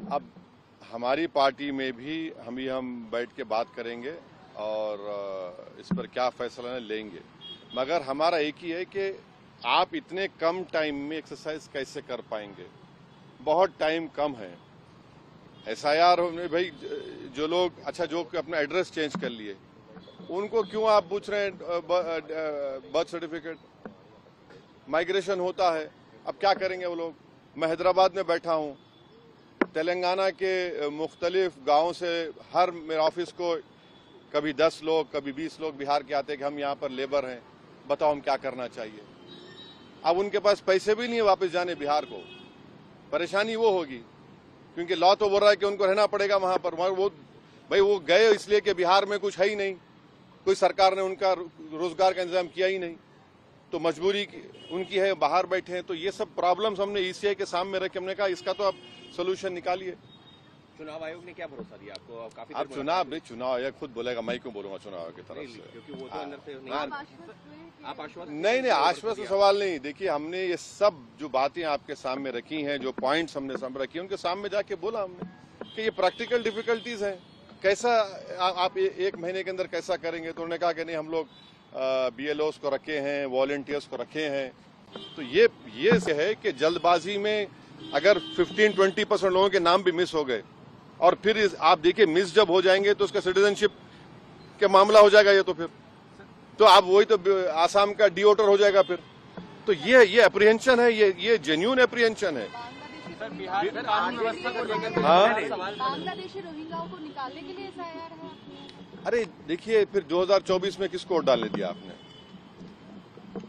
अब हमारी पार्टी में भी हम बैठ के बात करेंगे और इस पर क्या फैसला लेंगे, मगर हमारा एक ही है कि आप इतने कम टाइम में एक्सरसाइज कैसे कर पाएंगे। बहुत टाइम कम है। एसआईआर में भाई जो लोग जो अपना एड्रेस चेंज कर लिए उनको क्यों आप पूछ रहे हैं बर्थ सर्टिफिकेट। माइग्रेशन होता है, अब क्या करेंगे वो लोग। मैं हैदराबाद में बैठा हूँ, तेलंगाना के मुख्तलिफ गाँव से हर मेरे ऑफिस को कभी 10 लोग कभी 20 लोग बिहार के आते हैं कि हम यहाँ पर लेबर हैं, बताओ हम क्या करना चाहिए। अब उनके पास पैसे भी नहीं है वापस जाने बिहार को। परेशानी वो होगी क्योंकि लॉ तो बोल रहा है कि उनको रहना पड़ेगा वहां पर। वो गए इसलिए कि बिहार में कुछ है ही नहीं, कोई सरकार ने उनका रोजगार का इंतजाम किया ही नहीं, तो मजबूरी उनकी है, बाहर बैठे हैं। तो ये सब प्रॉब्लम्स हमने ईसीआई के सामने रखे, हमने कहा इसका तो आप सोल्यूशन निकालिए। चुनाव आयोग ने क्या भरोसा दिया आपको? काफी आप चुनाव आयोग खुद बोलेगा, मैं क्यों बोलूंगा चुनाव आयोग की तरफ से, क्योंकि वो तो अंदर से आप आश्वस्त नहीं आश्वस्त सवाल नहीं। देखिए हमने ये सब जो बातें आपके सामने रखी हैं, जो पॉइंट्स हमने सामने रखी हैं, उनके सामने जाके बोला हमने कि ये प्रैक्टिकल डिफिकल्टीज हैं, कैसा आप एक महीने के अंदर कैसा करेंगे। तो उन्होंने कहा कि नहीं हम लोग BLOs को रखे हैं, वॉलंटियर्स को रखे हैं। तो ये से है कि जल्दबाजी में अगर 15-20% लोगों के नाम भी मिस हो गए और फिर आप देखिए मिस जब हो जाएंगे तो उसका सिटीजनशिप के मामला हो जाएगा। ये तो आप वही तो आसाम का डिओटर हो जाएगा फिर। तो ये अप्रीहेंशन है, ये जेन्युइन अप्रीहेंशन है। बांग्लादेशी रोहिंग्याओं को निकालने के लिए एसआईआर है। अरे देखिए फिर 2024 में किसको वोट डालने दिया आपने?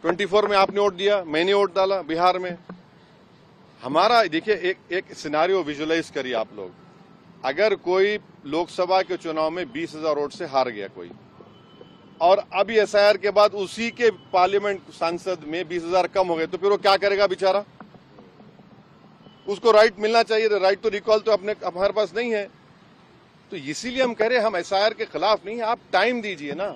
24 में आपने वोट दिया, मैंने वोट डाला बिहार में। हमारा देखिए एक सिनारियो विजुअलाइज करिए आप लोग। अगर कोई लोकसभा के चुनाव में 20,000 वोट से हार गया कोई, और अब एसआईआर के बाद उसी के पार्लियामेंट सांसद में 20,000 कम हो गए, तो फिर वो क्या करेगा बेचारा? उसको राइट मिलना चाहिए, राइट तो रिकॉल तो हमारे पास नहीं है। तो इसीलिए हम कह रहे हैं हम एसआईआर के खिलाफ नहीं है, आप टाइम दीजिए ना।